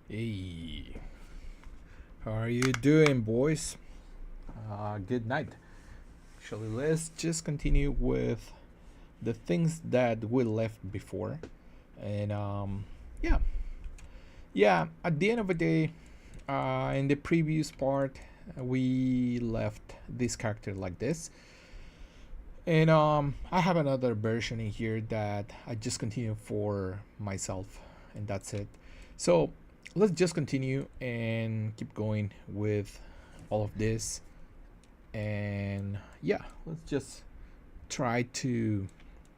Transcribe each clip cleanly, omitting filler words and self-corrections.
Hey, how are you doing, boys? Good night. Actually, let's just continue with the things that we left before. And yeah, yeah. At the end of the day, in the previous part, we left this character like this, and I have another version in here that I just continue for myself, and that's it. So let's just continue and keep going with all of this. And yeah, let's just try to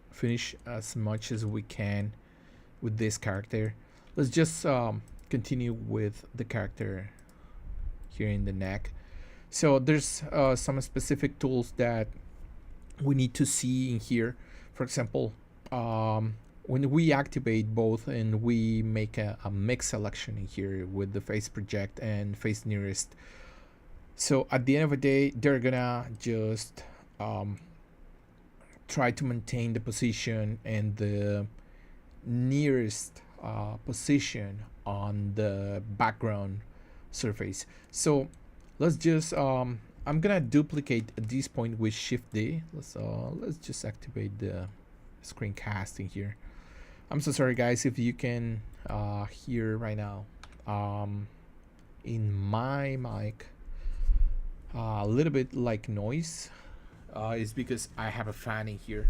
finish as much as we can with this character. Let's just continue with the character here in the neck. So there's some specific tools that we need to see in here. For example, when we activate both and we make a mix selection in here with the face project and face nearest. So at the end of the day, they're gonna just um, try to maintain the position and the nearest position on the background surface. So let's just I'm gonna duplicate this point with Shift D. Let's just activate the screencasting here. I'm so sorry, guys, if you can hear right now in my mic a little bit like noise. Is because I have a fan in here.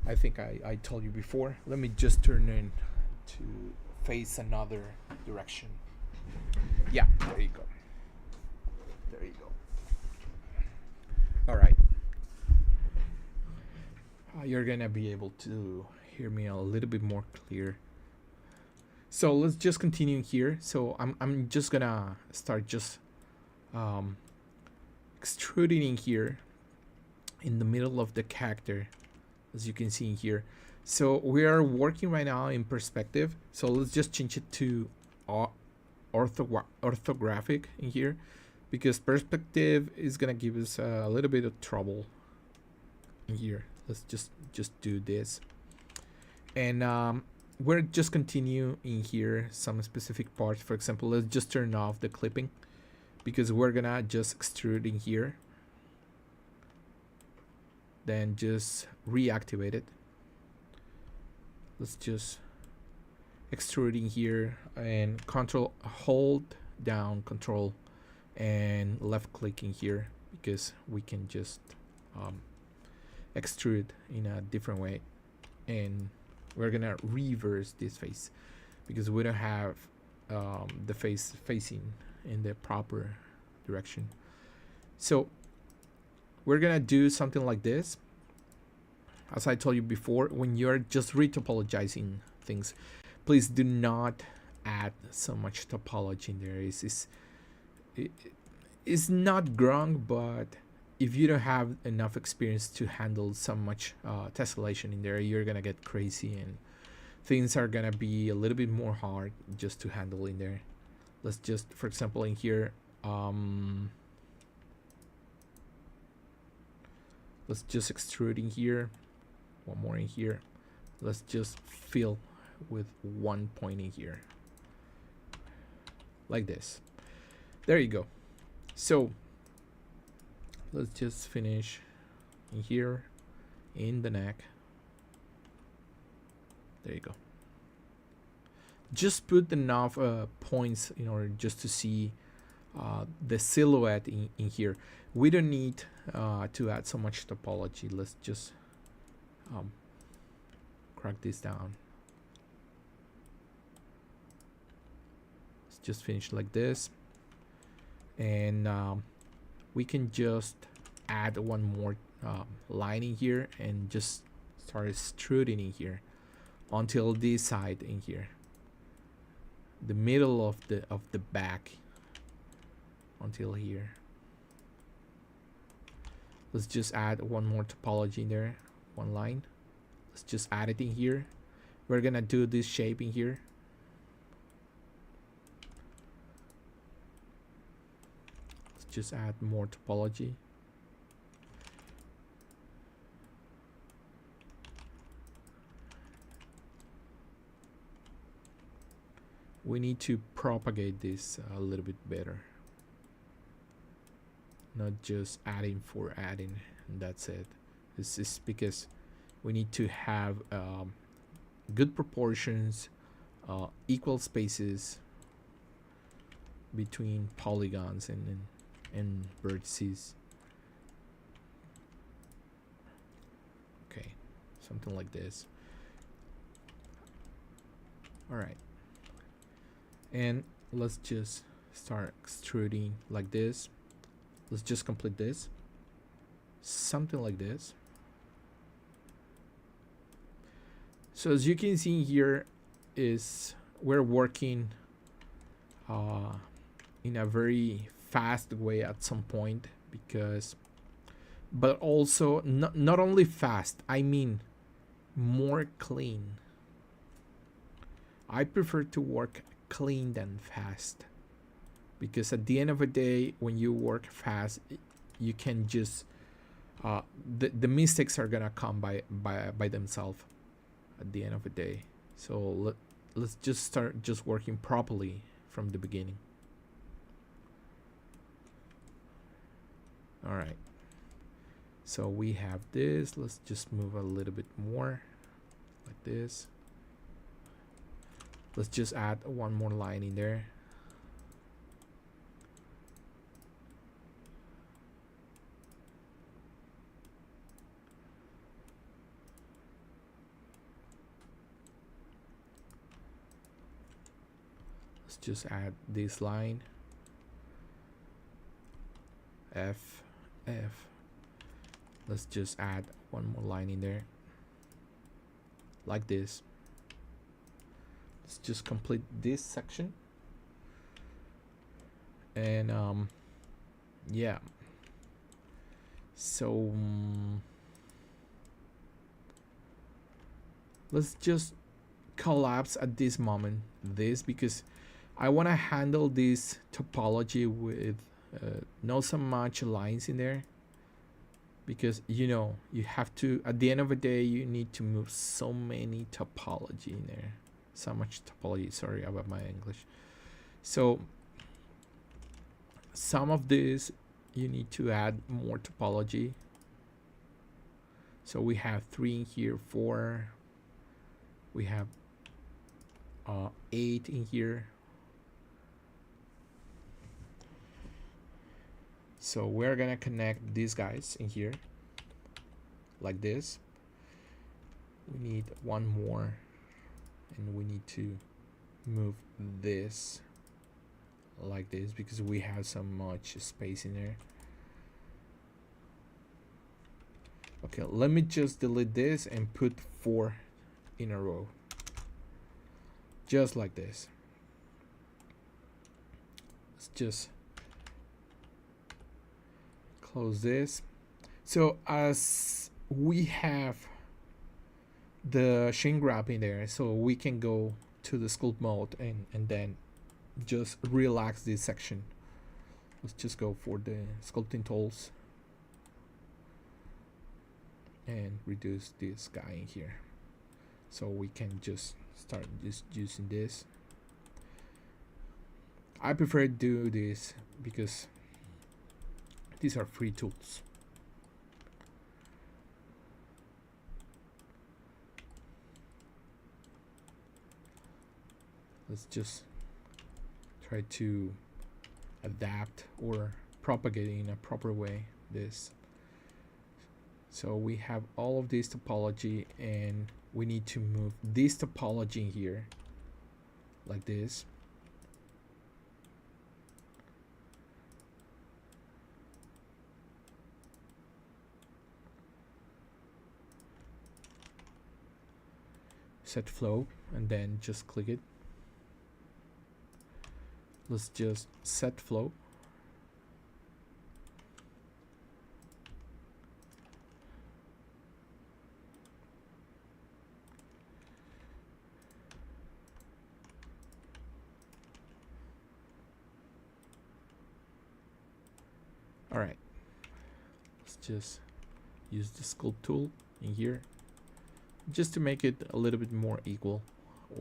I think I told you before. Let me just turn in to face another direction. Yeah, there you go. There you go. All right. You're gonna be able to hear me a little bit more clear. So let's just continue here. So I'm just gonna start just um, extruding in here in the middle of the character, as you can see in here. So we are working right now in perspective. So let's just change it to orthographic in here, because perspective is gonna give us a little bit of trouble in here. Let's just do this, and we're just continue in here some specific parts. For example, let's just turn off the clipping, because we're gonna just extrude in here, then just reactivate it. Let's just extrude in here and control hold down control and left click in here, because we can just extrude in a different way. And we're gonna reverse this face because we don't have the face facing in the proper direction. So we're gonna do something like this. As I told you before, when you're just retopologizing things, please do not add so much topology in there. It's not wrong, but if you don't have enough experience to handle so much tessellation in there, you're gonna get crazy and things are gonna be a little bit more hard just to handle in there. Let's just, for example, in here, let's just extrude in here, one more in here. Let's just fill with one point in here, like this. There you go. So let's just finish in here in the neck. There you go. Just put enough points in order just to see the silhouette in here. We don't need to add so much topology. Let's just crack this down. Let's just finish like this, and we can just add one more line in here and just start extruding in here until this side in here, the middle of the back, until here. Let's just add one more topology in there, one line. Let's just add it in here. We're gonna do this shape in here. Let's just add more topology. we need to propagate this a little bit better, not just adding for adding and that's it. This is because we need to have good proportions, equal spaces between polygons and vertices. Okay, something like this. All right, and let's just start extruding like this. Let's just complete this, something like this. So as you can see here, is we're working in a very fast way at some point, because but also not only fast, I mean more clean. I prefer to work clean than fast, because at the end of the day, when you work fast, you can just the mistakes are gonna come by themselves at the end of the day. So let's just start just working properly from the beginning. All right, so we have this. Let's just move a little bit more like this. Let's just add one more line in there. Let's just add this line. F. Let's just add one more line in there like this. Let's just complete this section, and yeah, so let's just collapse at this moment this, because I want to handle this topology with not so much lines in there, because you know you have to, at the end of the day, you need to move so many topology in there, so much topology. Sorry about my English. So some of this you need to add more topology. So we have 3 in here, 4, we have 8 in here. So we're gonna connect these guys in here like this. We need one more, and we need to move this like this, because we have so much space in there. Okay, let me just delete this and put 4 in a row, just like this. Let's just close this. So as we have the shrink wrap in there, so we can go to the sculpt mode and then just relax this section. Let's just go for the sculpting tools and reduce this guy in here, so we can just start just using this. I prefer to do this because these are free tools. Let's just try to adapt or propagate in a proper way this. So we have all of this topology, and we need to move this topology in here like this. Set flow, and then just click it. Let's just set flow. All right, let's just use the sculpt tool in here just to make it a little bit more equal,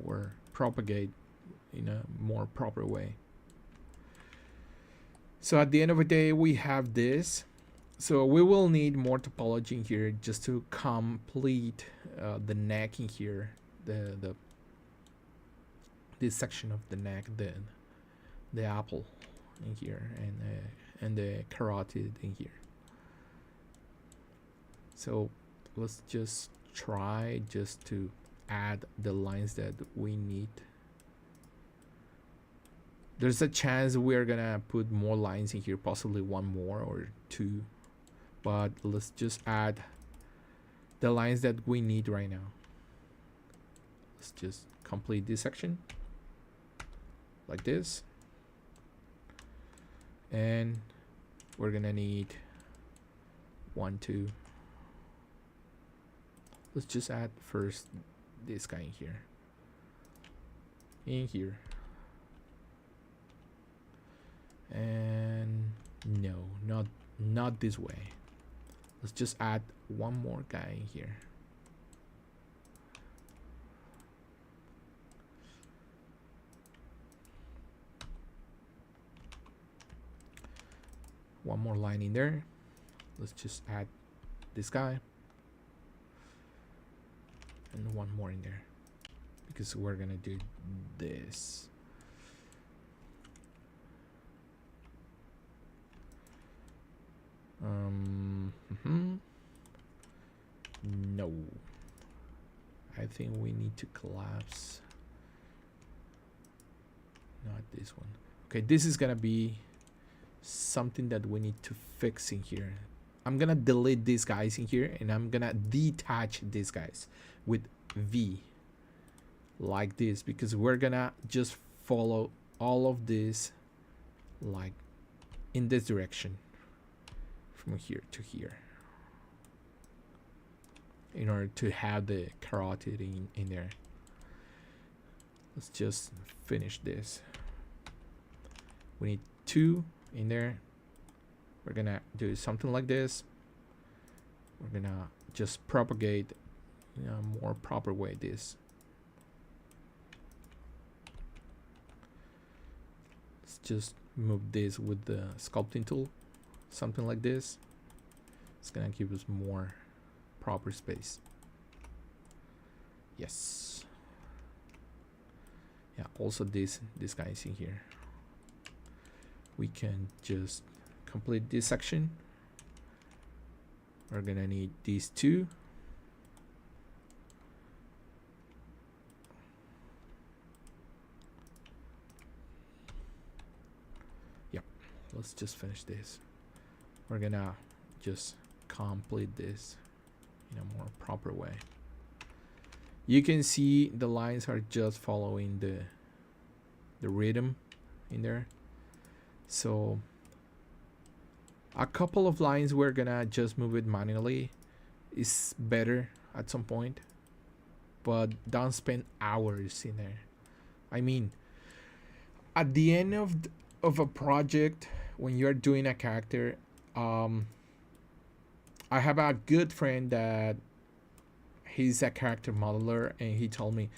or propagate in a more proper way. So at the end of the day, we have this. So we will need more topology in here just to complete the neck in here, the this section of the neck, the apple in here, and the carotid in here. So let's just try just to add the lines that we need. There's a chance we're gonna put more lines in here, possibly one more or two, but let's just add the lines that we need right now. Let's just complete this section like this, and we're gonna need 1, 2. Let's just add first this guy in here, and no, not this way. Let's just add one more guy in here. One more line in there. Let's just add this guy and one more in there, because we're gonna do this. No, I think we need to collapse, not this one. Okay, this is gonna be something that we need to fix in here. I'm gonna delete these guys in here, and I'm gonna detach these guys with V like this, because we're gonna just follow all of this like in this direction from here to here in order to have the carotid in there. Let's just finish this. We need 2 in there. We're gonna do something like this. We're gonna just propagate in a more proper way this. Let's just move this with the sculpting tool, something like this. It's gonna give us more proper space. Yes. Yeah, also this guy is in here. We can just complete this section. We're gonna need these 2. Yep, let's just finish this. We're gonna just complete this in a more proper way. You can see the lines are just following the rhythm in there. So a couple of lines we're gonna just move it manually is better at some point, but don't spend hours in there. I mean, at the end of a project, when you're doing a character, I have a good friend that he's a character modeler, and he told me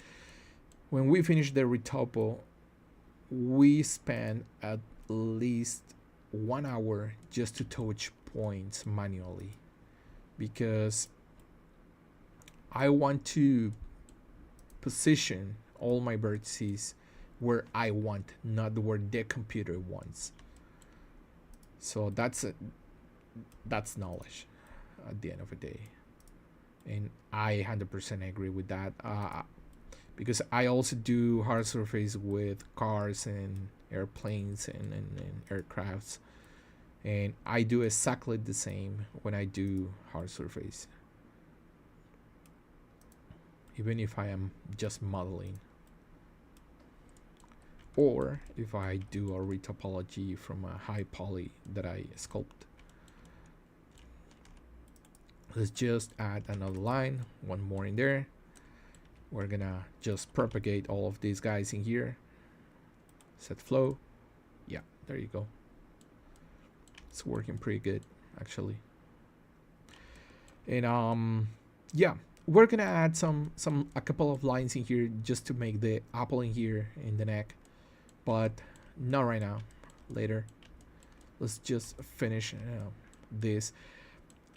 when we finish the retopo, we spend at least 1 hour just to touch points manually, because I want to position all my vertices where I want, not where the computer wants. So that's knowledge at the end of the day, and I 100% agree with that, because I also do hard surface with cars and airplanes and aircrafts, and I do exactly the same when I do hard surface, even if I am just modeling, or if I do a retopology from a high poly that I sculpt. Let's just add another line, one more in there. We're gonna just propagate all of these guys in here. Set flow. Yeah, there you go. It's working pretty good actually. And yeah, we're gonna add a couple of lines in here just to make the apple in here in the neck but not right now, later. Let's just finish this.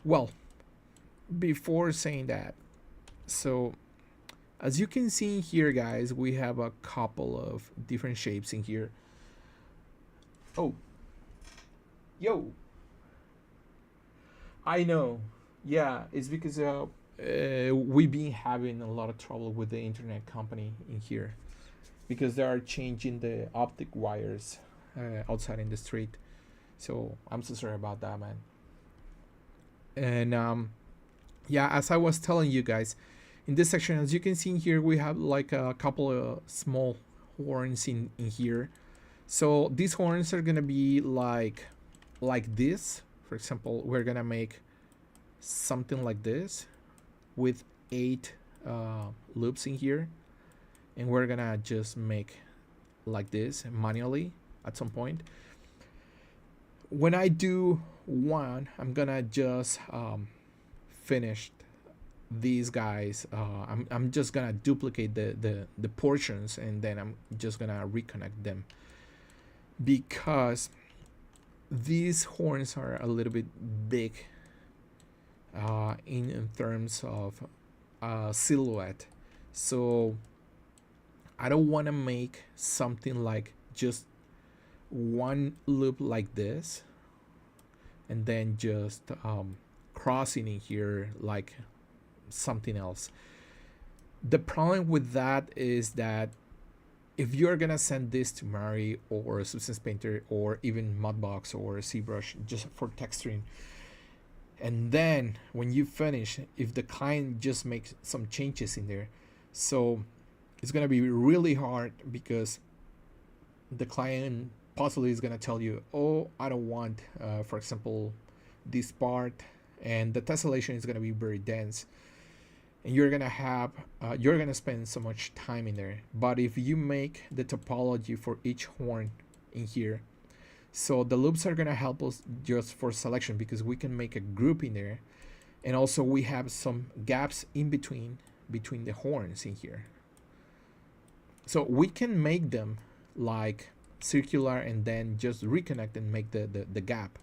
Well, before saying that, so as you can see here, guys, we have a couple of different shapes in here. Oh, yo, I know. Yeah, it's because we've been having a lot of trouble with the internet company in here because they are changing the optic wires outside in the street. So I'm so sorry about that, man. And yeah, as I was telling you guys, in this section, as you can see here, we have like a couple of small horns in here. So these horns are gonna be like this. For example, we're gonna make something like this with 8 loops in here, and we're gonna just make like this manually at some point. When I do one, I'm gonna just finish these guys. I'm just gonna duplicate the portions, and then I'm just gonna reconnect them, because these horns are a little bit big in terms of silhouette. So I don't want to make something like just one loop like this and then just crossing in here like something else. The problem with that is that if you're gonna send this to Mari or Substance Painter or even Mudbox or ZBrush just for texturing, and then when you finish, if the client just makes some changes in there, so it's gonna be really hard, because the client possibly is gonna tell you, oh, I don't want for example this part, and the tessellation is gonna be very dense, and you're gonna spend so much time in there. But if you make the topology for each horn in here, so the loops are gonna help us just for selection, because we can make a group in there, and also we have some gaps in between the horns in here, so we can make them like circular and then just reconnect and make the gap.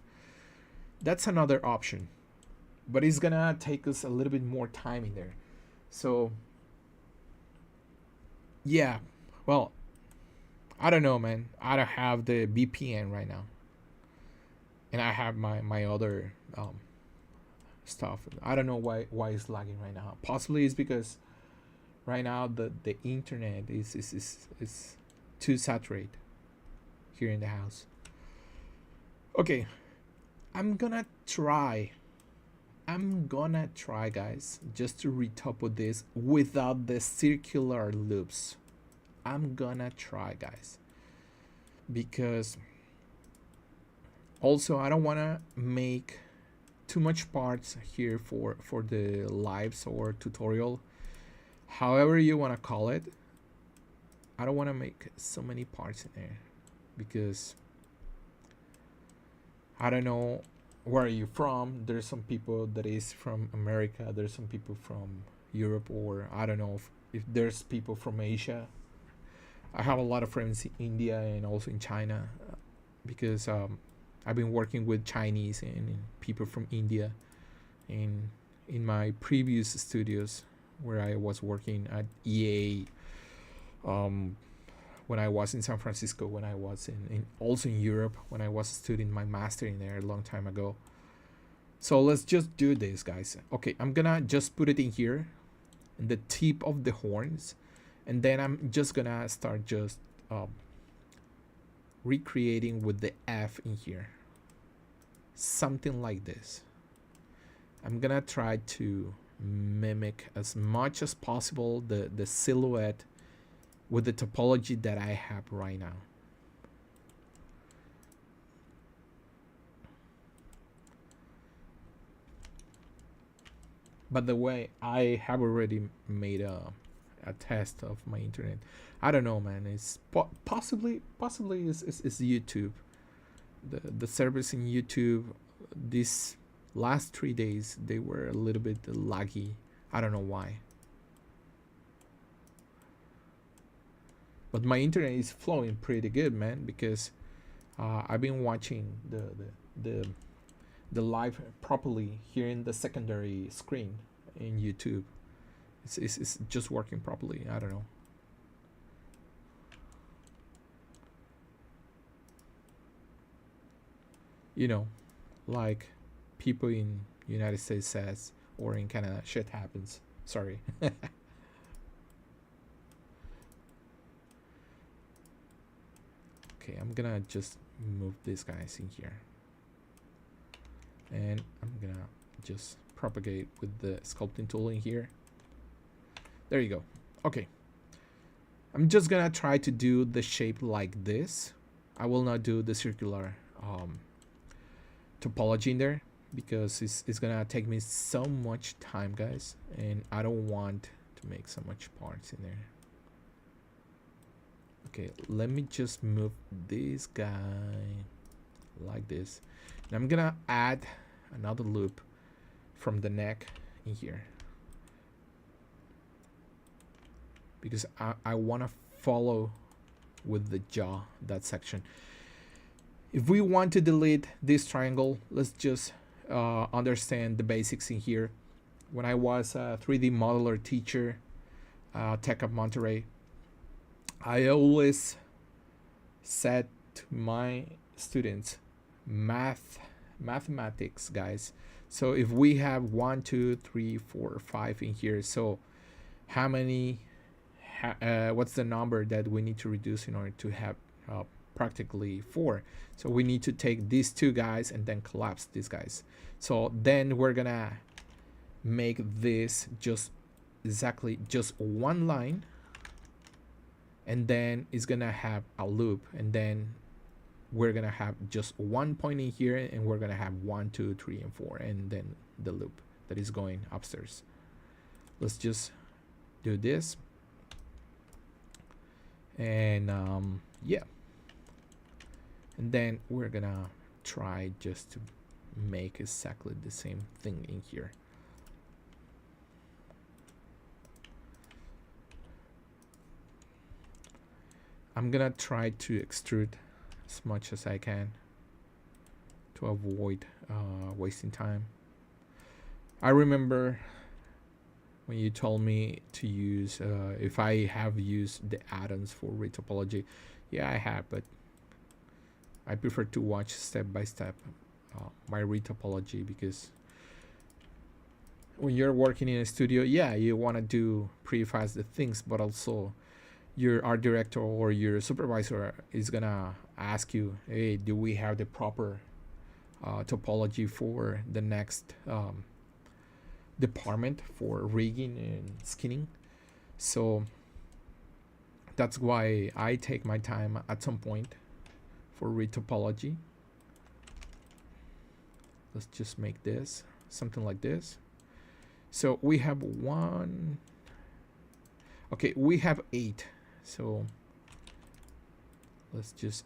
That's another option, but it's gonna take us a little bit more time in there. So yeah, well, I don't know, man. I don't have the VPN right now, and I have my other stuff. I don't know why it's lagging right now. Possibly it's because right now the internet is too saturated here in the house. Okay, I'm gonna try, guys, just to retopple this without the circular loops. I'm gonna try, guys, because also I don't want to make too much parts here for the lives or tutorial, however you want to call it. I don't want to make so many parts in there, because I don't know where are you from. There's some people that is from America, there's some people from Europe, or I don't know if there's people from Asia. I have a lot of friends in India and also in China, because I've been working with Chinese and people from India in my previous studios where I was working at EA, when I was in San Francisco, when I was in also in Europe, when I was studying my master in there a long time ago. So let's just do this, guys. Okay, I'm gonna just put it in here, in the tip of the horns, and then I'm just gonna start just recreating with the F in here, something like this. I'm gonna try to mimic as much as possible the silhouette with the topology that I have right now. By the way, I have already made a test of my internet. I don't know, man. It's possibly is YouTube. The service in YouTube these last 3 days, they were a little bit laggy. I don't know why. But my internet is flowing pretty good, man, because I've been watching the the live properly here in the secondary screen in YouTube. It's just working properly. I don't know. You know, like people in United States says, or in Canada, shit happens. Sorry. Okay, I'm gonna just move these guys in here, and I'm gonna just propagate with the sculpting tool in here. There you go. Okay, I'm just gonna try to do the shape like this. I will not do the circular topology in there because it's gonna take me so much time, guys, and I don't want to make so much parts in there. Okay, let me just move this guy like this, and I'm gonna add another loop from the neck in here because I want to follow with the jaw, that section. If we want to delete this triangle, let's just understand the basics in here. When I was a 3D modeler teacher, Tech of Monterey, I always said to my students, mathematics, guys. So if we have 1, 2, 3, 4, 5 in here, so how many? What's the number that we need to reduce in order to have practically 4? So we need to take these two guys and then collapse these guys. So then we're gonna make this just exactly just one line, and then it's gonna have a loop, and then we're gonna have just one point in here, and we're gonna have 1, 2, 3, and 4, and then the loop that is going upstairs. Let's just do this, and yeah, and then we're gonna try just to make exactly the same thing in here. I'm gonna try to extrude as much as I can to avoid wasting time. I remember when you told me to use if I have used the add-ons for Retopology. Yeah, I have, but I prefer to watch step by step my Retopology, because when you're working in a studio, yeah, you want to do pretty fast the things, but also your art director or your supervisor is gonna ask you, hey, do we have the proper topology for the next department for rigging and skinning? So that's why I take my time at some point for Retopology. Let's just make this something like this. So we have one. Okay, we have 8. So let's just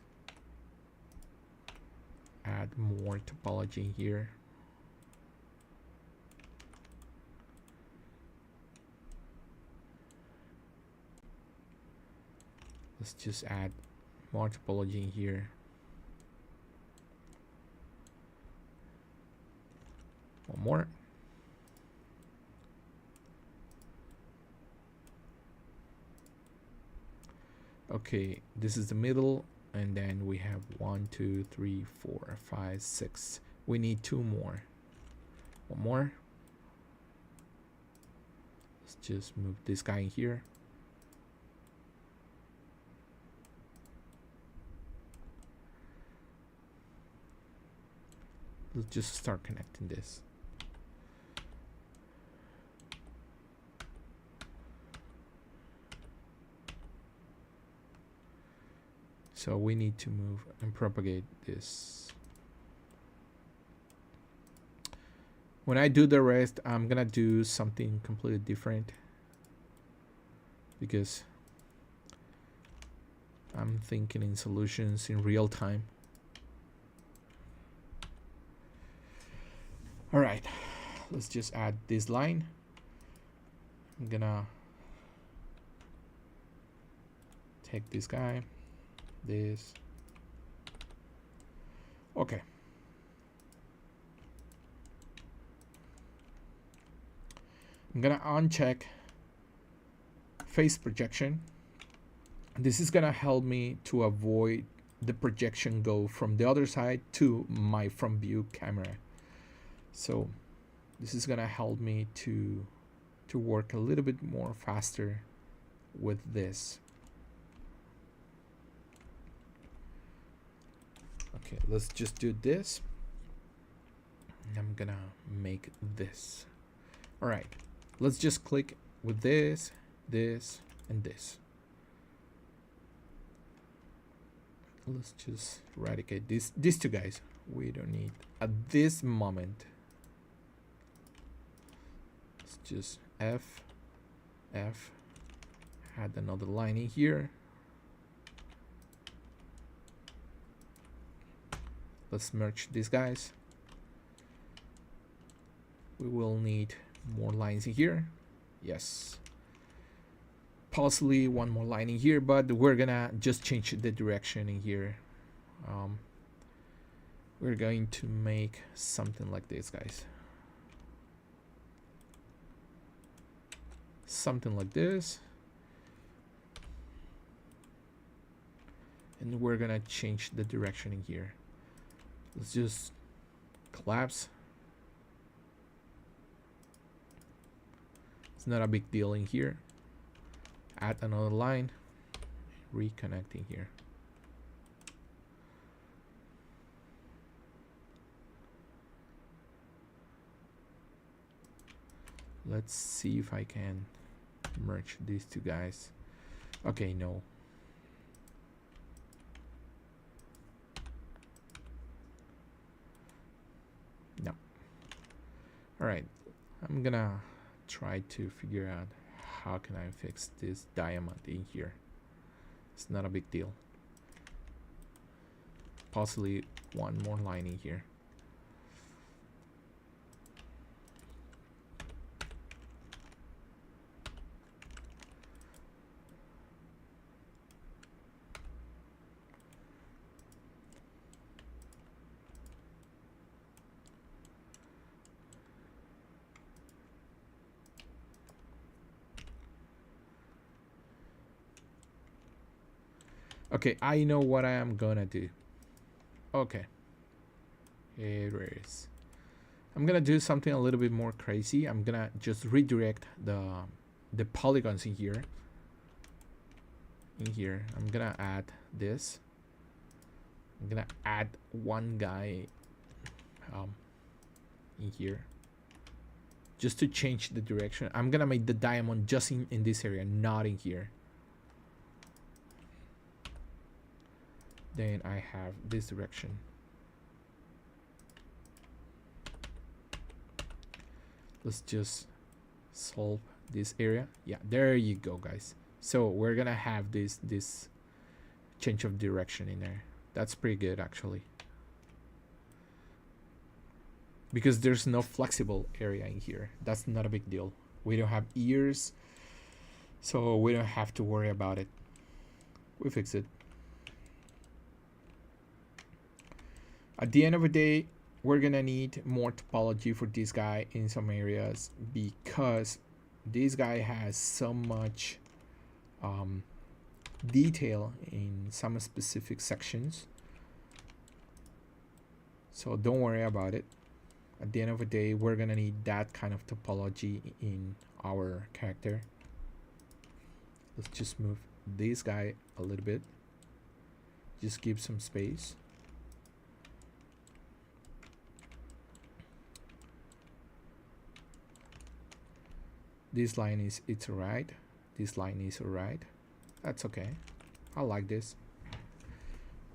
add more topology here. Let's just add more topology in here. One more. Okay, this is the middle, and then we have 1, 2, 3, 4, 5, 6. We need 2 more. One more. Let's just move this guy in here. Let's just start connecting this. So we need to move and propagate this. When I do the rest, I'm gonna do something completely different because I'm thinking in solutions in real time. All right, let's just add this line. I'm gonna take this guy, this. Okay. I'm gonna uncheck face projection. This is gonna help me to avoid the projection go from the other side to my front view camera. So this is gonna help me to work a little bit more faster with this. Okay, let's just do this. I'm gonna make this. All right, let's just click with this, this, and this. Let's just eradicate these two guys. We don't need at this moment. Let's just F, add another line in here. Let's merge these guys. We will need more lines in here. Yes. Possibly one more line in here, but we're gonna just change the direction in here. We're going to make something like this, guys. Something like this. And we're gonna change the direction in here. Let's just collapse. It's not a big deal in here. Add another line, reconnecting here. Let's see if I can merge these two guys. Okay, no. No. All right, I'm gonna try to figure out how can I fix this diamond in here. It's not a big deal. Possibly one more line in here. Okay, I know what I am gonna do. Okay, here it is. I'm gonna do something a little bit more crazy. I'm gonna just redirect the polygons in here. I'm gonna add this. I'm gonna add one guy in here just to change the direction. I'm gonna make the diamond just in this area, not in here. Then I have this direction. Let's just solve this area. Yeah, there you go, guys. So we're gonna have this change of direction in there. That's pretty good, actually, because there's no flexible area in here. That's not a big deal. We don't have ears, so we don't have to worry about it. We fix it. At the end of the day, we're gonna need more topology for this guy in some areas, because this guy has so much detail in some specific sections. So don't worry about it. At the end of the day, we're gonna need that kind of topology in our character. Let's just move this guy a little bit. Just give some space. This line it's alright. This line is alright. That's okay. I like this.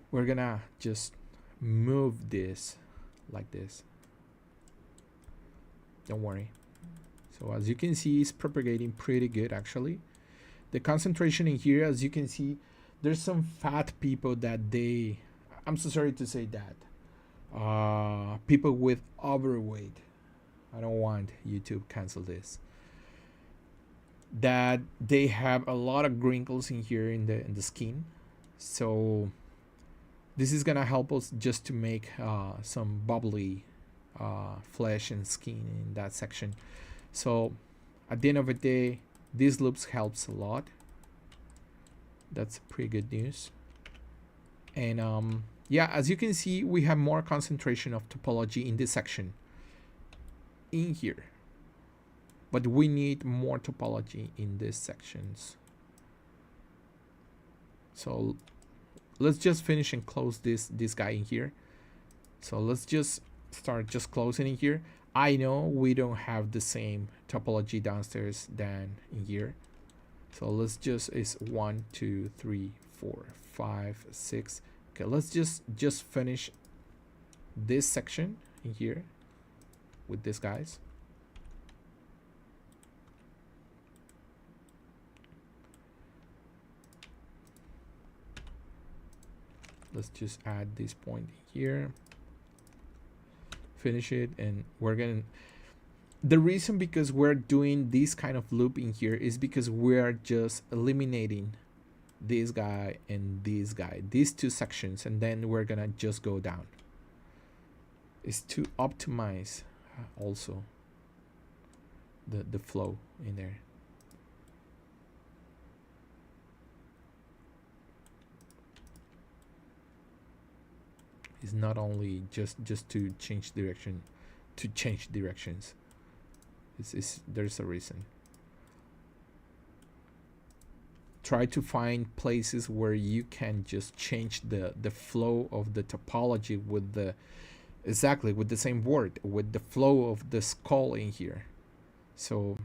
We're gonna just move this like this. Don't worry. So as you can see, it's propagating pretty good, actually. The concentration in here, as you can see, there's some fat people that I'm so sorry to say that. People with overweight. I don't want YouTube cancel this. that they have a lot of wrinkles in here in the skin. So this is gonna help us just to make some bubbly flesh and skin in that section. So at the end of the day, these loops helps a lot. That's pretty good news. And yeah, as you can see, we have more concentration of topology in this section in here, but we need more topology in these sections. So let's just finish and close this guy in here. So let's just start just closing in here. I know we don't have the same topology downstairs than in here. So let's just, is 1, 2, 3, 4, 5, 6. Okay, let's just finish this section in here with these guys. Let's just add this point here, finish it, and we're gonna, the reason because we're doing this kind of loop in here is because we're just eliminating this guy and this guy, these two sections, and then we're gonna just go down. Is to optimize also the flow in there. It's not only just to change direction, to change directions. It's there's a reason. Try to find places where you can just change the flow of the topology with the, exactly with the same word, with the flow of the skull in here. So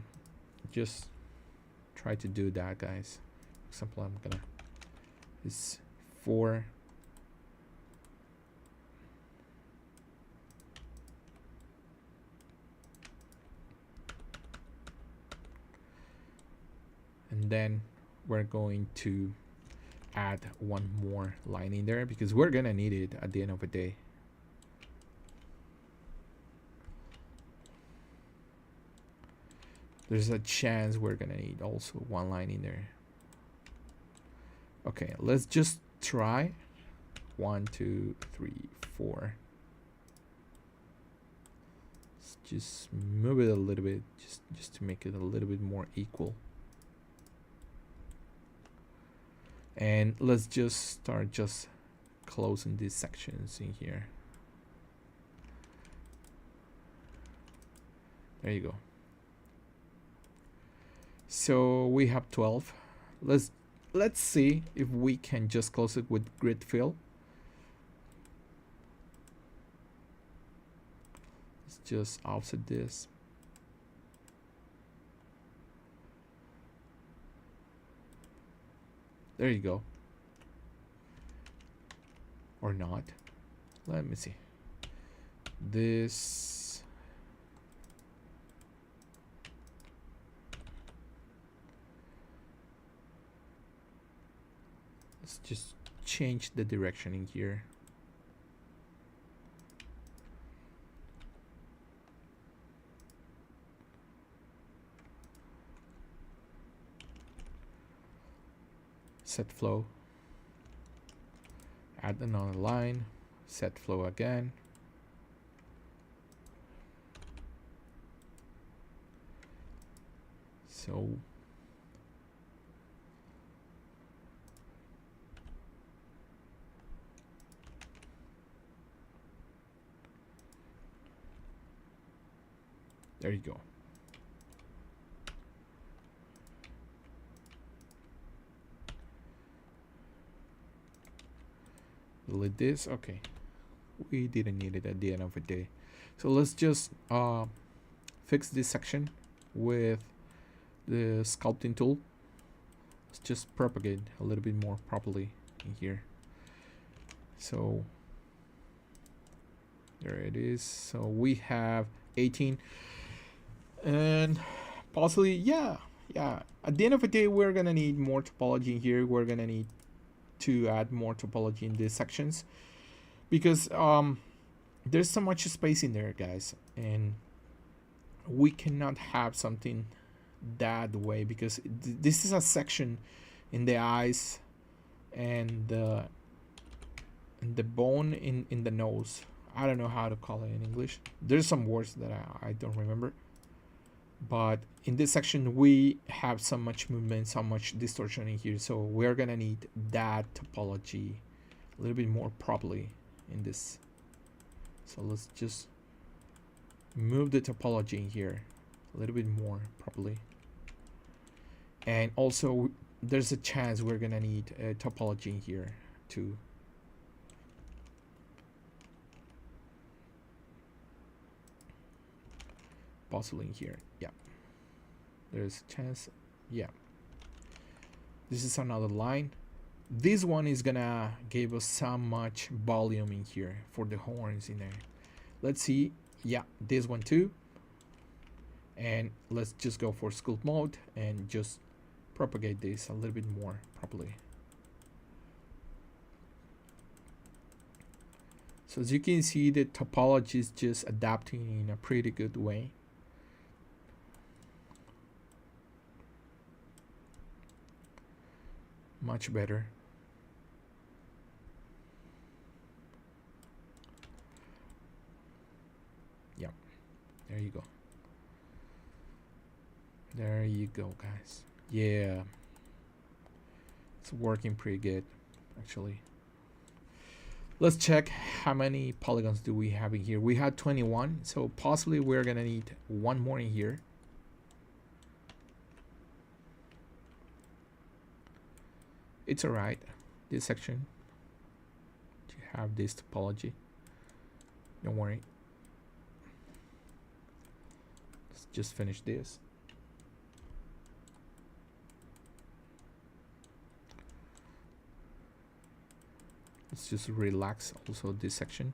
just try to do that, guys. For example, I'm gonna, it's 4. And then we're going to add one more line in there because we're gonna need it at the end of the day. There's a chance we're gonna need also one line in there. Okay, let's just try 1, 2, 3, 4. Let's just move it a little bit, just to make it a little bit more equal. And let's just start just closing these sections in here. There you go. So we have 12. Let's see if we can just close it with grid fill. Let's just offset this. There you go. Or not. Let me see. This. Let's just change the direction in here. Set flow, add another line, set flow again. So there you go. Delete this. Okay, we didn't need it at the end of the day. So let's just fix this section with the sculpting tool. Let's just propagate a little bit more properly in here. So there it is. So we have 18, and possibly, yeah, at the end of the day, we're gonna need more topology in here. We're gonna need to add more topology in these sections because there's so much space in there, guys, and we cannot have something that way, because this is a section in the eyes and the bone in the nose. I don't know how to call it in English. There's some words that I don't remember. But in this section, we have so much movement, so much distortion in here. So we're gonna need that topology a little bit more properly in this. So let's just move the topology in here a little bit more properly. And also, there's a chance we're gonna need a topology in here too. Possibly in here, yeah. There's a chance, yeah. This is another line. This one is gonna give us so much volume in here for the horns in there. Let's see, yeah, this one too. And let's just go for sculpt mode and just propagate this a little bit more properly. So as you can see, the topology is just adapting in a pretty good way. Much better. Yeah, there you go. There you go, guys. Yeah, it's working pretty good, actually. Let's check how many polygons do we have in here. We had 21, so possibly we're gonna need one more in here. It's alright, this section to have this topology. Don't worry. Let's just finish this. Let's just relax also this section.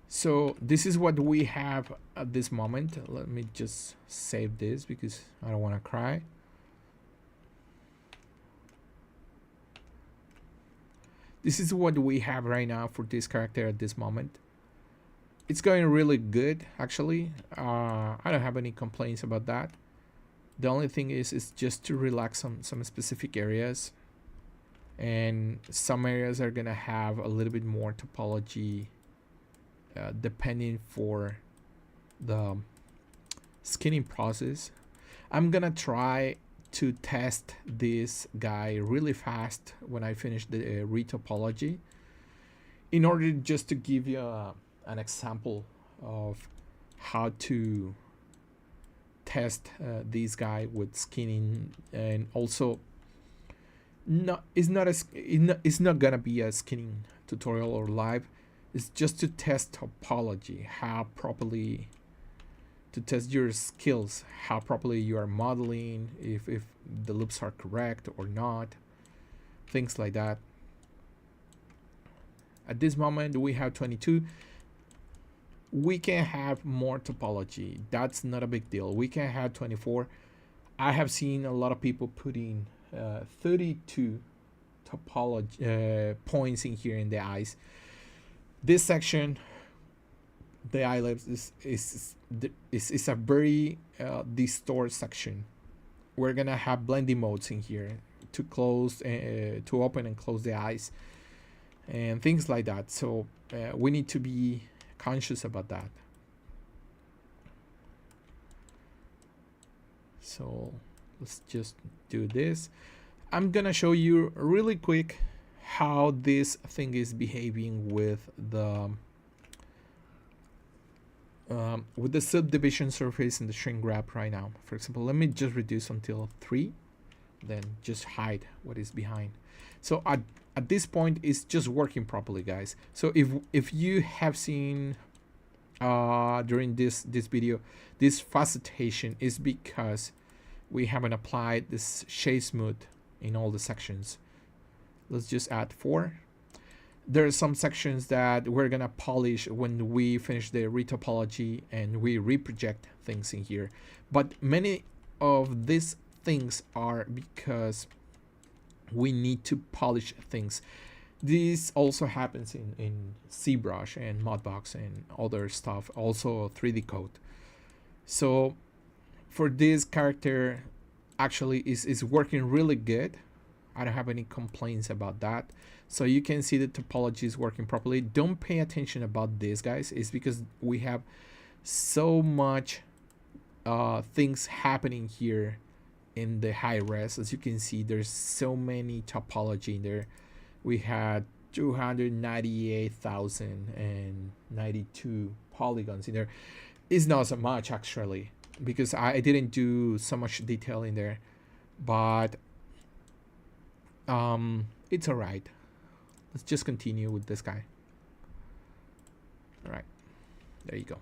So this is what we have at this moment. Let me just save this because I don't want to cry. This is what we have right now for this character at this moment. It's going really good, actually. I don't have any complaints about that. The only thing is just to relax some specific areas, and some areas are gonna have a little bit more topology depending for the skinning process. I'm gonna try to test this guy really fast when I finish the retopology, in order just to give you an example of how to test this guy with skinning. And also, it's not gonna be a skinning tutorial or live. It's just to test topology, how properly to test your skills, how properly you are modeling, if the loops are correct or not, things like that. At this moment we have 22. We can have more topology, that's not a big deal. We can have 24. I have seen a lot of people putting 32 topology points in here in the eyes. This section, the eyelids, is a very distorted section. We're gonna have blending modes in here to close, to open and close the eyes, and things like that. So we need to be conscious about that. So let's just do this. I'm gonna show you really quick how this thing is behaving with the subdivision surface and the shrink wrap right now. For example, let me just reduce until 3, then just hide what is behind. So at this point, it's just working properly, guys. So if you have seen during this video, this facetation is because we haven't applied this shade smooth in all the sections. Let's just add 4. There are some sections that we're gonna polish when we finish the retopology and we reproject things in here. But many of these things are because we need to polish things. This also happens in ZBrush and Modbox and other stuff, also 3D code. So for this character, actually is working really good. I don't have any complaints about that. So you can see the topology is working properly. Don't pay attention about this, guys. It's because we have so much things happening here in the high res. As you can see, there's so many topology in there. We had 298,092 polygons in there. It's not so much actually, because I didn't do so much detail in there, but it's all right. Let's just continue with this guy. All right, there you go.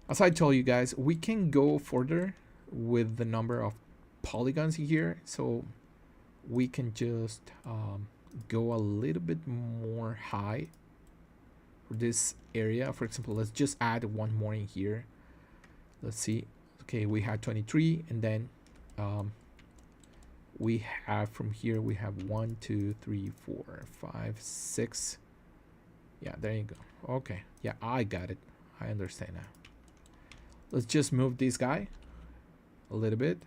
As I told you guys, we can go further with the number of polygons here, so we can just go a little bit more high for this area. For example, let's just add one more in here. Let's see. Okay, we had 23, and then we have from here, we have 1 2 3 4 5 6. Yeah, there you go. Okay, yeah, I got it. I understand now. Let's just move this guy a little bit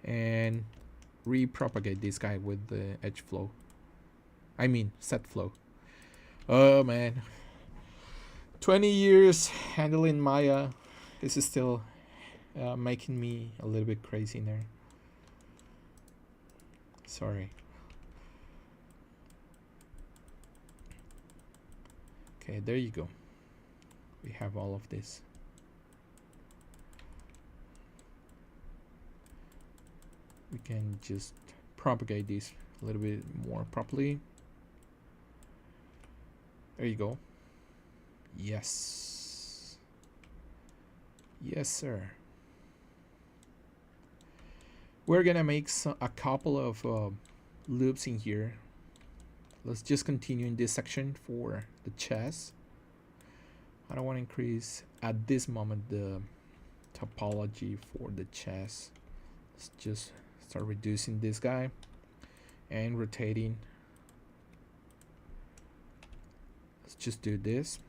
and repropagate this guy with the edge flow. I mean set flow. Oh man, 20 years handling Maya. This is still making me a little bit crazy in there. Sorry. Okay, there you go. We have all of this. We can just propagate this a little bit more properly. There you go. Yes. Yes, sir. We're gonna make a couple of loops in here. Let's just continue in this section for the chest. I don't want to increase at this moment the topology for the chest. Let's just start reducing this guy and rotating. Let's just do this,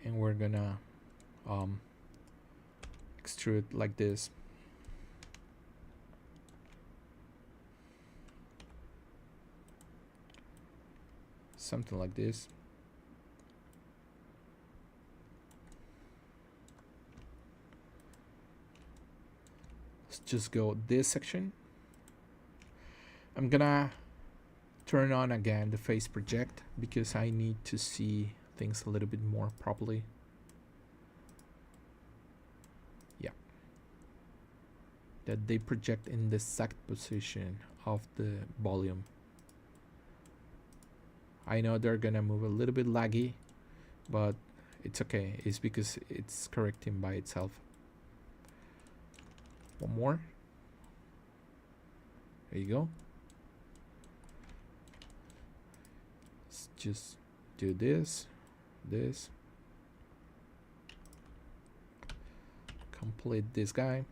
and we're gonna extrude like this. Something like this. Let's just go this section. I'm gonna turn on again the face project because I need to see things a little bit more properly. Yeah, that they project in the exact position of the volume. I know they're gonna move a little bit laggy, but it's okay. It's because it's correcting by itself. One more. There you go. Let's just do this. Complete this guy.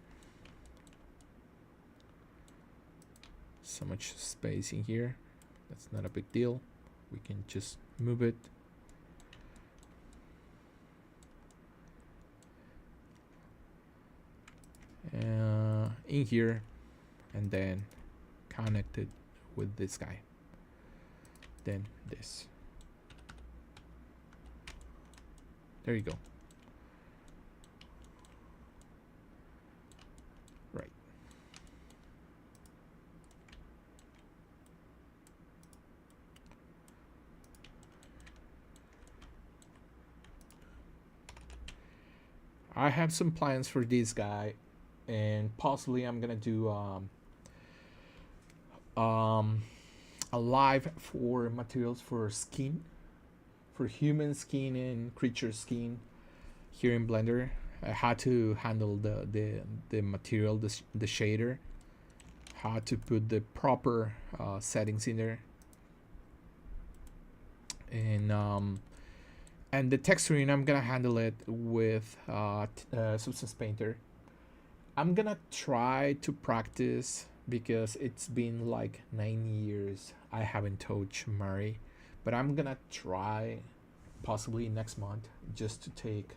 So much space in here. That's not a big deal. We can just move it. In here, and then connect it with this guy. Then this. There you go. Right. I have some plans for this guy, and possibly I'm gonna do a live for materials for skin, for human skin and creature skin here in Blender. I had to handle the material, the shader, how to put the proper settings in there, and the texturing I'm gonna handle it with Substance Painter. I'm gonna try to practice because it's been like 9 years I haven't touched Mari, but I'm gonna try possibly next month just to take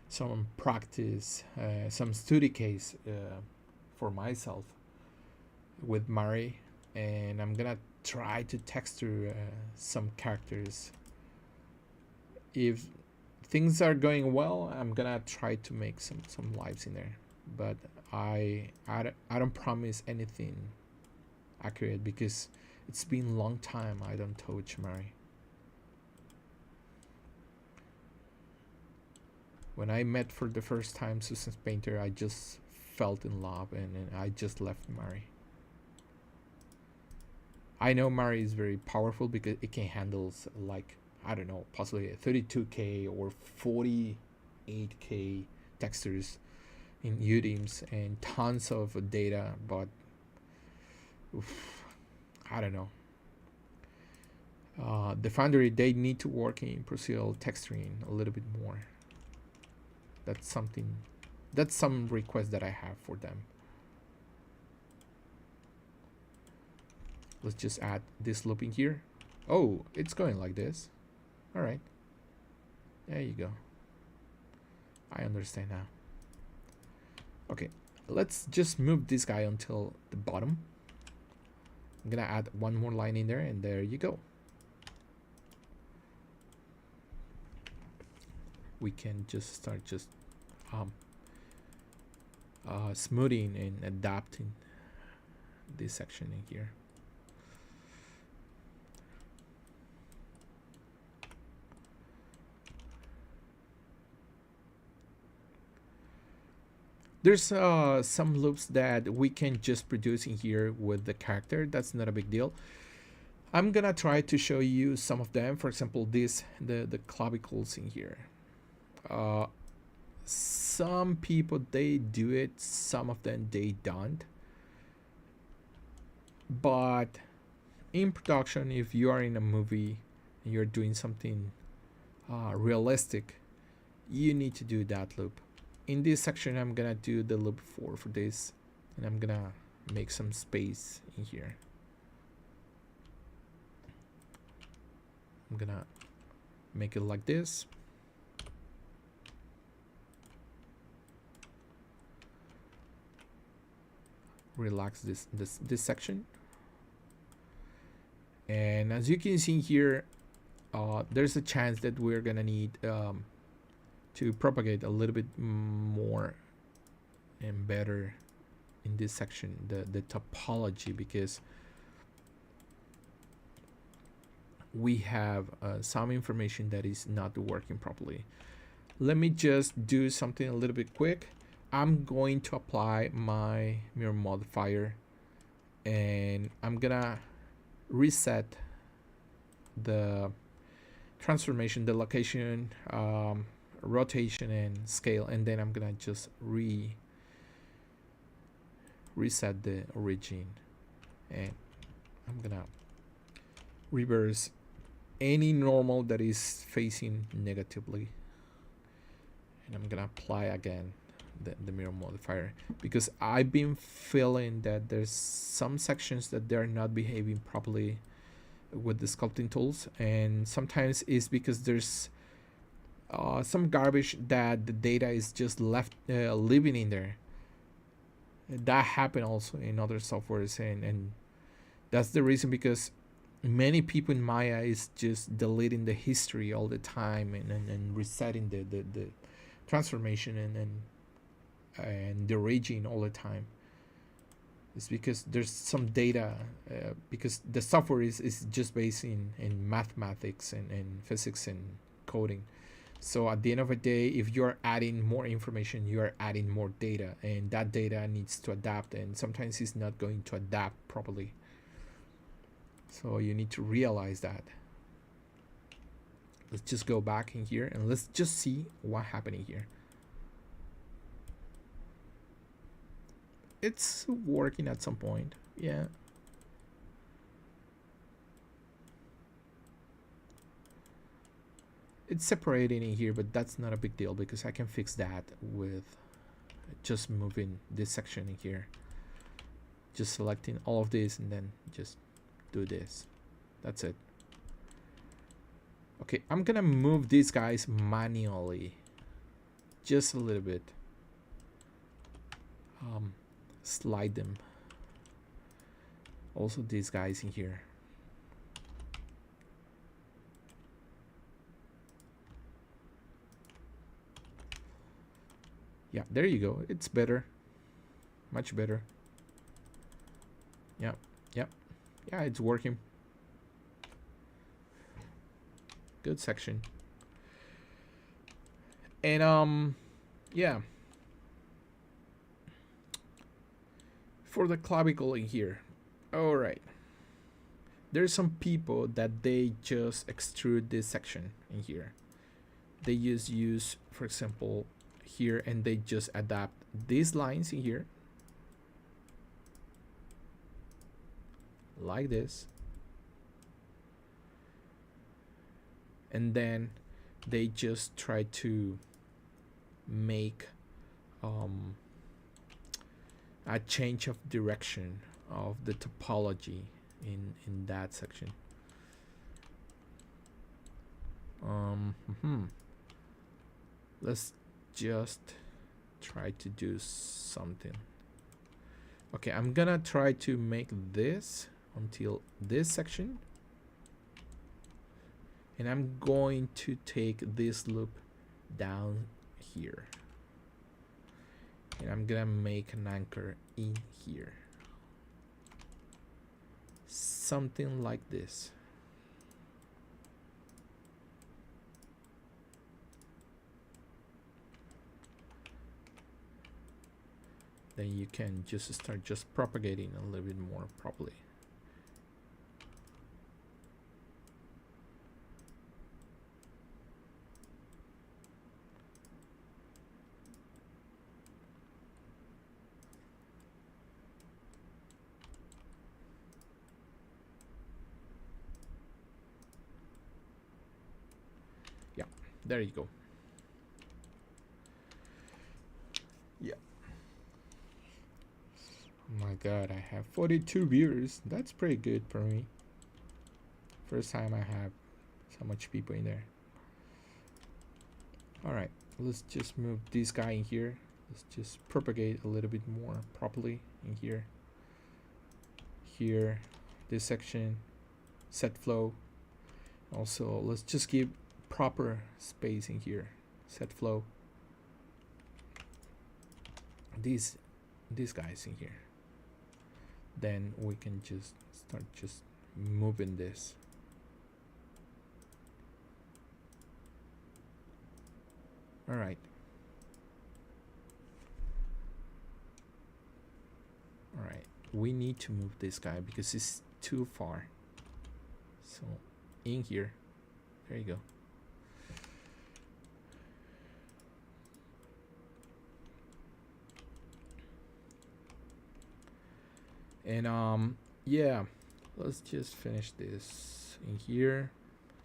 some practice, some study case for myself with Mari, and I'm gonna try to texture some characters. If things are going well, I'm gonna try to make some lives in there, but I don't promise anything accurate because it's been a long time I don't touch Mari. When I met for the first time Susan's Painter, I just felt in love, and I just left Mari. I know Mari is very powerful because it can handle like, I don't know, possibly 32K or 48K textures in UDIMs and tons of data, but oof, I don't know. The Foundry, they need to work in procedural texturing a little bit more. That's some request that I have for them. Let's just add this loop in here. Oh, it's going like this. All right. There you go. I understand now. Okay, let's just move this guy until the bottom. I'm gonna add one more line in there, and there you go. We can just start just smoothing and adapting this section in here. There's some loops that we can just produce in here with the character. That's not a big deal. I'm gonna try to show you some of them. For example, the clavicles in here. Some people, they do it, some of them they don't. But in production, if you are in a movie and you're doing something realistic, you need to do that loop. In this section, I'm gonna do the loop for this, and I'm gonna make some space in here. I'm gonna make it like this. Relax this section, and as you can see here, there's a chance that we're gonna need to propagate a little bit more and better in this section, the topology, because we have some information that is not working properly. Let me just do something a little bit quick. I'm going to apply my mirror modifier, and I'm gonna reset the transformation, the location, rotation and scale, and then I'm gonna just reset the origin, and I'm gonna reverse any normal that is facing negatively, and I'm gonna apply again the mirror modifier, because I've been feeling that there's some sections that they're not behaving properly with the sculpting tools, and sometimes it's because there's some garbage that the data is just left living in there. That happened also in other softwares, and that's the reason, because many people in Maya is just deleting the history all the time, and resetting the transformation and the raging all the time. It's because there's some data, because the software is just based in mathematics and physics and coding. So at the end of the day, if you're adding more information, you're adding more data, and that data needs to adapt, and sometimes it's not going to adapt properly. So you need to realize that. Let's just go back in here and let's just see what happened here. It's working at some point, yeah. It's separating in here, but that's not a big deal because I can fix that with just moving this section in here. just selecting all of this and then just do this. That's it. Okay, I'm gonna move these guys manually just a little bit. Slide them. Also these guys in here. Yeah, there you go. It's better. Much better. Yep. Yeah, it's working. Good section. And yeah. For the clavicle in here. All right. There's some people that they just extrude this section in here. They just use, for example, here, and they just adapt these lines in here like this, and then they just try to make a change of direction of the topology in that section. Let's just try to do something. Okay, I'm gonna try to make this until this section, and I'm going to take this loop down here, and I'm gonna make an anchor in here, something like this. Then you can just start just propagating a little bit more properly. Yeah, there you go. Yeah. Oh my god, I have 42 viewers. That's pretty good for me. First time I have so much people in there. Alright, let's just move this guy in here. Let's just propagate a little bit more properly in here. Here, this section, set flow. Also, let's just give proper space in here. Set flow. These guys in here. Then we can just start just moving this. All right. All right. We need to move this guy because it's too far. So in here, there you go. And yeah, let's just finish this in here,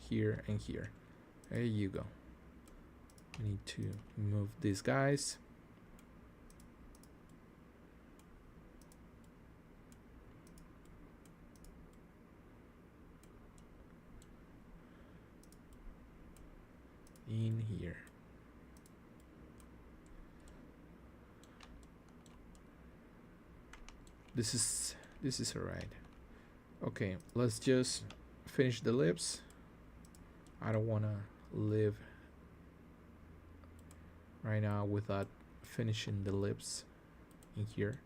here, and here. There you go. We need to move these guys. In here. This is all right. Okay, let's just finish the lips. I don't want to live right now without finishing the lips in here.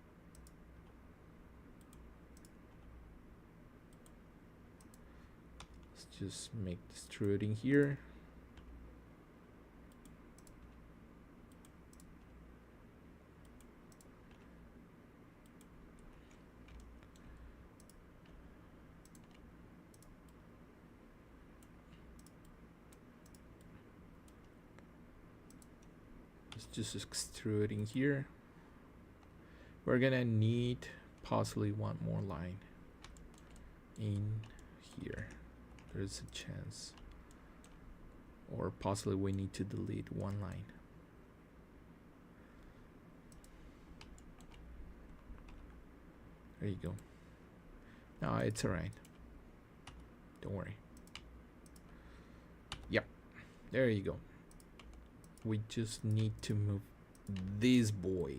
Let's just make this through it in here. Just extruding here. We're gonna need possibly one more line in here. There's a chance, or possibly we need to delete one line. There you go. No, it's alright. Don't worry. Yep. There you go. We just need to move this boy.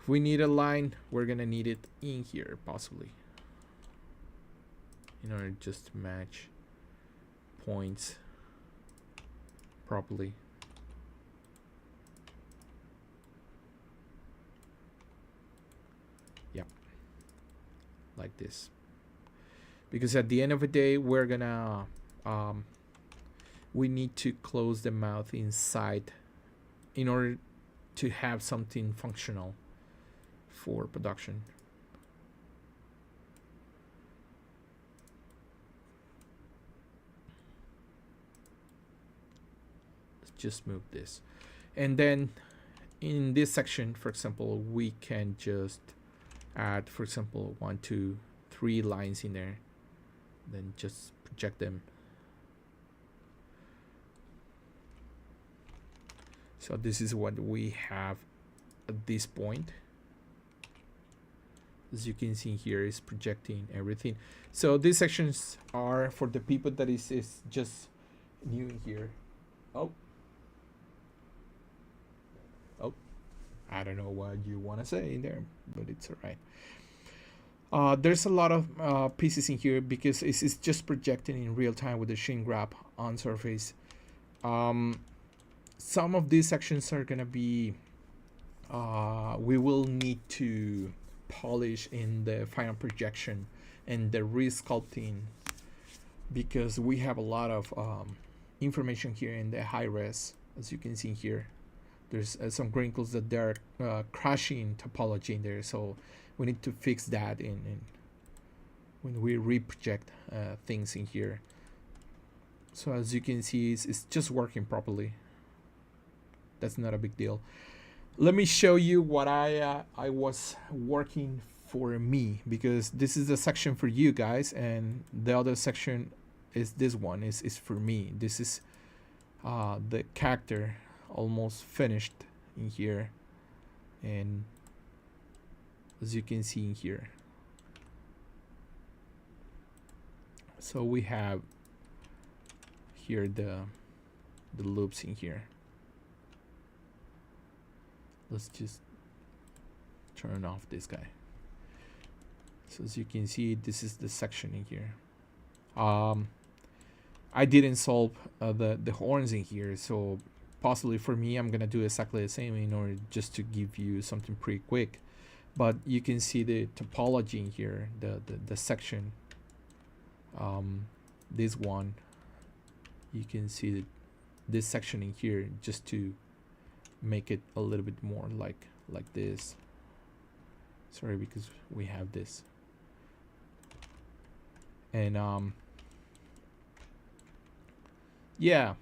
If we need a line, we're gonna need it in here, possibly, in order just to match points properly. Yep, like this. Because at the end of the day, we're gonna we need to close the mouth inside in order to have something functional for production. Let's just move this, and then in this section, for example, we can just add, for example, 1, 2, 3 lines in there, then just project them. So this is what we have at this point. As you can see here, is projecting everything. So these sections are for the people that is just new here. Oh, I don't know what you want to say in there, but it's all right. There's a lot of pieces in here because it's just projecting in real time with the shrink wrap on surface. Some of these sections are gonna be we will need to polish in the final projection and the resculpting, because we have a lot of information here in the high res. As you can see here, there's some wrinkles that they're crashing topology in there, so we need to fix that in when we reproject things in here. So as you can see, it's just working properly. That's not a big deal. Let me show you what I was working for me, because this is the section for you guys, and the other section is this one is for me. This is the character almost finished in here, and as you can see in here, so we have here the loops in here. Let's just turn off this guy. So as you can see, this is the section in here. I didn't solve the horns in here, so possibly for me I'm gonna do exactly the same in order just to give you something pretty quick. But you can see the topology in here, the section. This one, you can see this section in here, just to make it a little bit more like this. Sorry, because we have this, and yeah,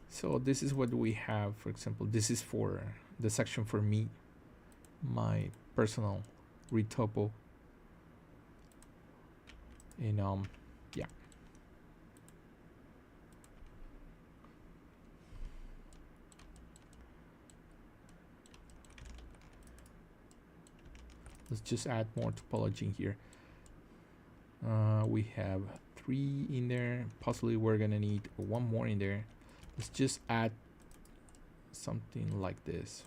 so this is what we have. For example, this is for the section for me, my personal retopo, and yeah. Let's just add more topology in here. We have 3 in there. Possibly we're gonna need 1 more in there. Let's just add something like this.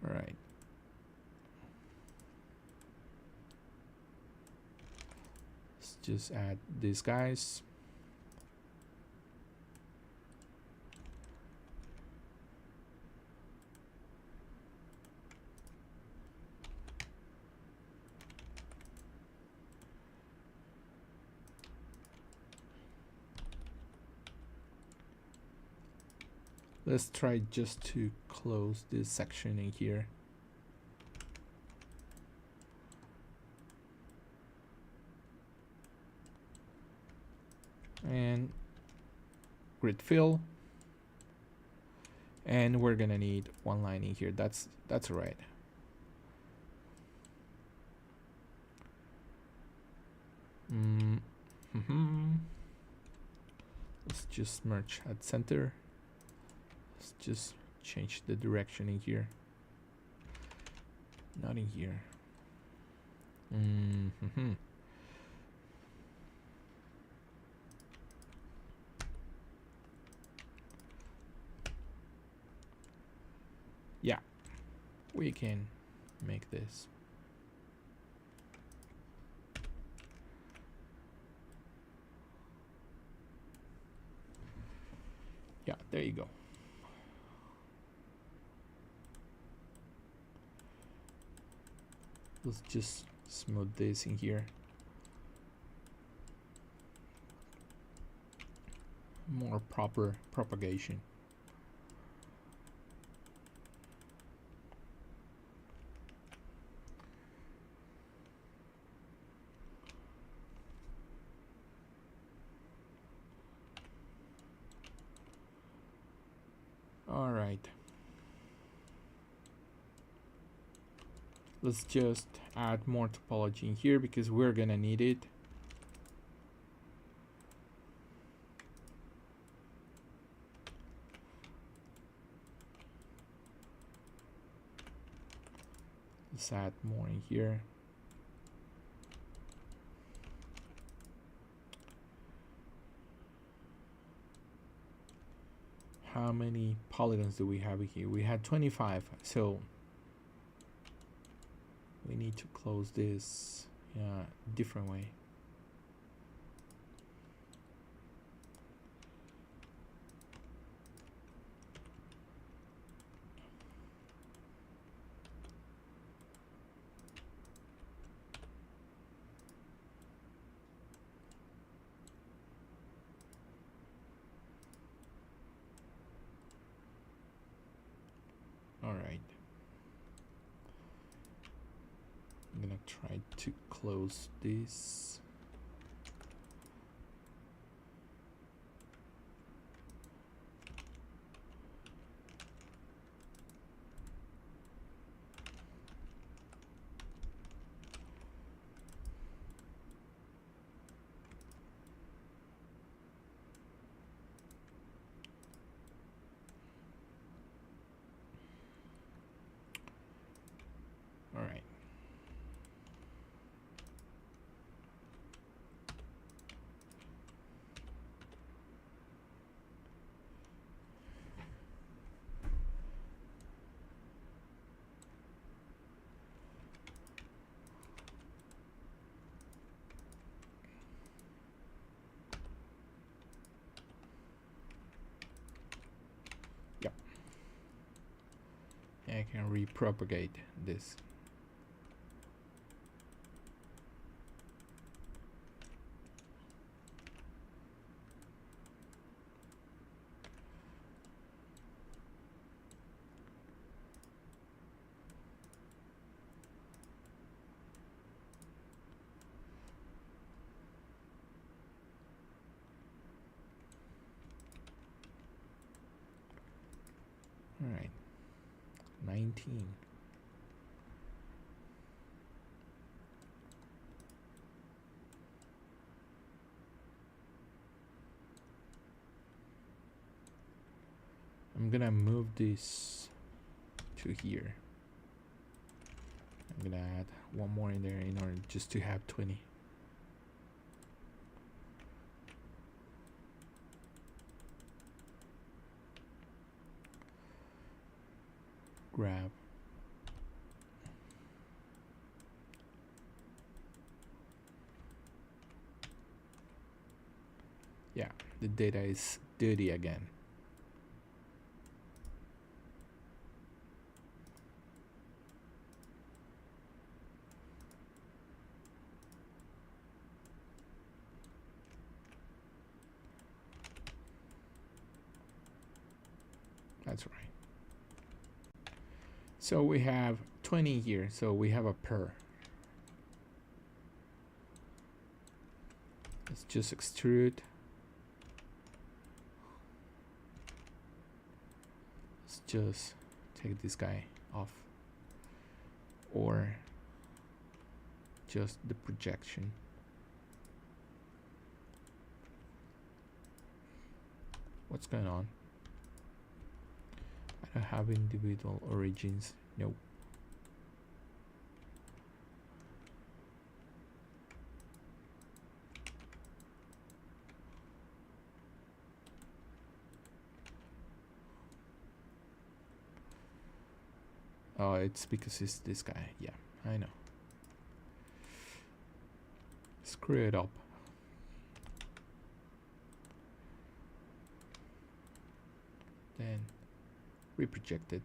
All right. Just add these guys. Let's try just to close this section in here. And grid fill. and we're gonna need one line in here. That's right. Let's just merge at center. Let's just change the direction in here. Not in here. Yeah, we can make this. Yeah, there you go. Let's just smooth this in here. More proper propagation. All right. Let's just add more topology in here because we're gonna need it. Let's add more in here. How many polygons do we have here? We had 25, so we need to close this different way. All right. I'm gonna try to close this. All right. Yep. I can repropagate this. All right. 19. I'm gonna move this to here. I'm gonna add one more in there in order just to have 20. Grab. Yeah, the data is dirty again. That's right. So we have 20 here, so we have a per. Let's just extrude. Let's just take this guy off, or just the projection. What's going on? I don't have individual origins. Nope. Oh, it's because it's this guy. Yeah, I know. Screw it up. Then reproject it.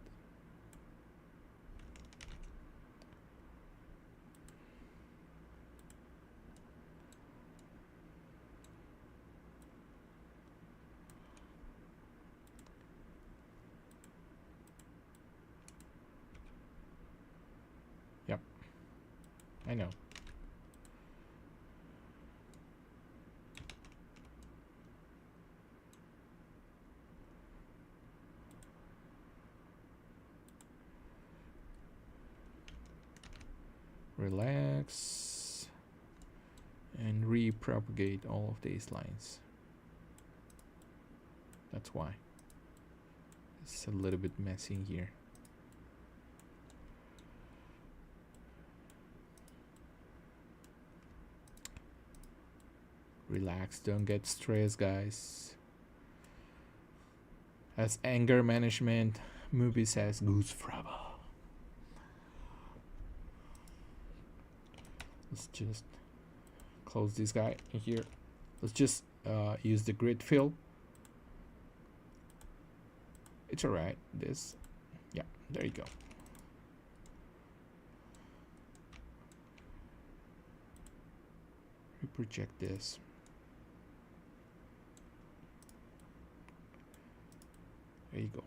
Yep, I know. Relax and repropagate all of these lines. That's why it's a little bit messy here. Relax, don't get stressed, guys. As anger management movie says, goose forever. Let's just close this guy in here. Let's just use the grid fill. It's alright. This, yeah, there you go. We project this. There you go.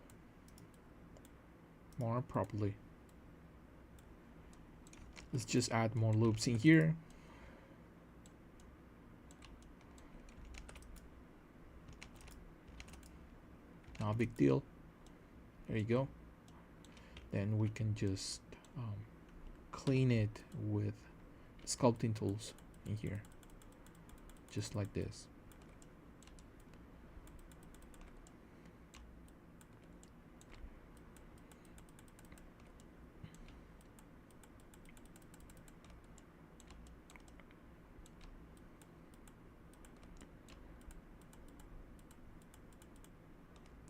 More properly. Let's just add more loops in here. Not a big deal. There you go. Then we can just clean it with sculpting tools in here. Just like this.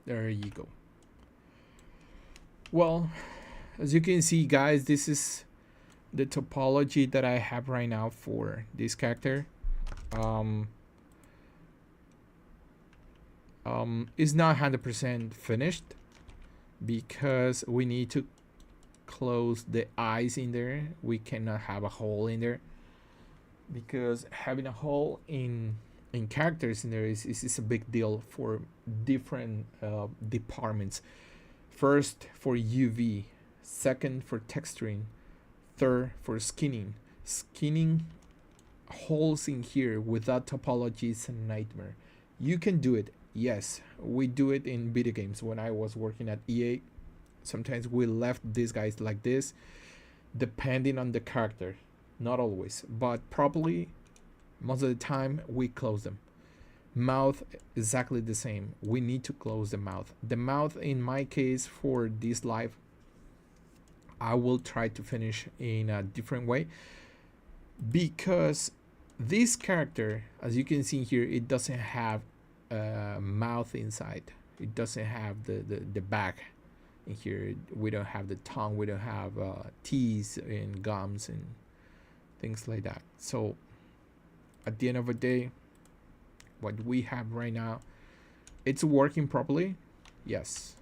There you go. Well, as you can see, guys, this is the topology that I have right now for this character. Is not 100% finished because we need to close the eyes in there. We cannot have a hole in there because having a hole in characters in there is a big deal for different departments. First for UV, second for texturing, third for skinning. Skinning holes in here without topology is a nightmare. You can do it. Yes, we do it in video games. When I was working at EA, sometimes we left these guys like this, depending on the character. Not always, but probably most of the time we close them. Mouth, exactly the same. We need to close the mouth. The mouth, in my case, for this live, I will try to finish in a different way because this character, as you can see here, it doesn't have a mouth inside. It doesn't have the back in here. We don't have the tongue. We don't have teeth and gums and things like that. So at the end of the day, what we have right now, it's working properly. Yes,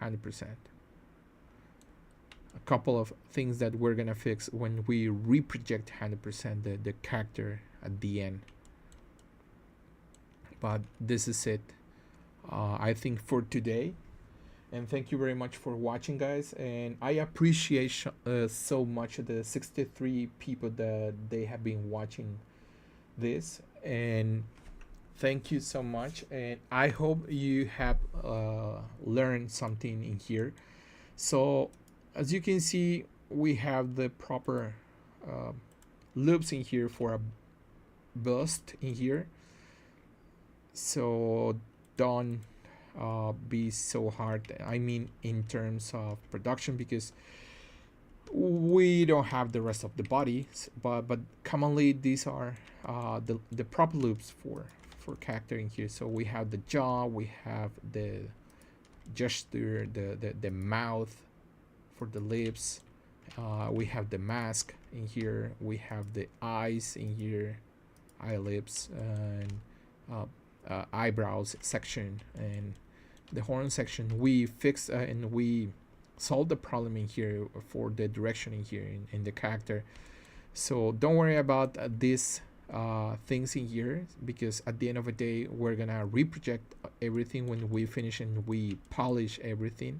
100%. A couple of things that we're gonna fix when we reproject 100% the character at the end. But this is it, I think, for today. And thank you very much for watching, guys. And I appreciate so much the 63 people that they have been watching this. And Thank you so much, and I hope you have learned something in here. So, as you can see, we have the proper uh, loops in here for a bust in here. So don't be so hard. I mean, in terms of production, because we don't have the rest of the body, but commonly these are the prop loops for character in here. So we have the jaw, we have the gesture, the mouth for the lips, we have the mask in here, we have the eyes in here, eyelids, and uh, eyebrows section, and the horn section. We fix and we solve the problem in here for the direction in here in the character. So don't worry about these things in here, because at the end of the day we're gonna reproject everything when we finish and we polish everything.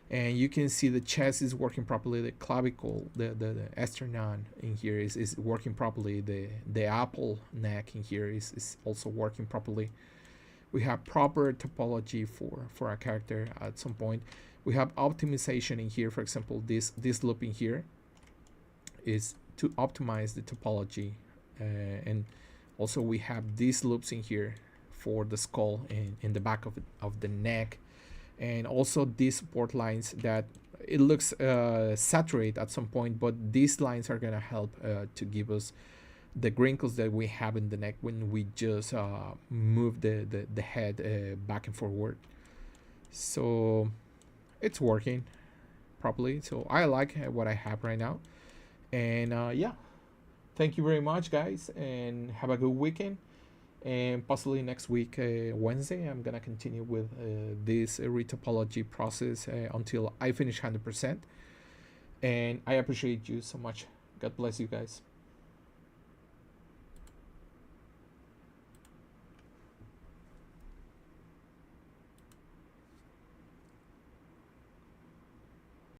And you can see the chest is working properly, the clavicle, the sternum in here is working properly, the apple neck in here is also working properly. We have proper topology for our character at some point. We have optimization in here. For example, this loop in here is to optimize the topology, and also we have these loops in here for the skull and in the back of the neck, and also these support lines that it looks saturated at some point, but these lines are gonna help to give us the wrinkles that we have in the neck when we just move the head back and forward. So it's working properly. So I like what I have right now. And yeah, thank you very much, guys, and have a good weekend. And possibly next week, Wednesday, I'm gonna continue with this retopology process until I finish 100%. And I appreciate you so much. God bless you guys.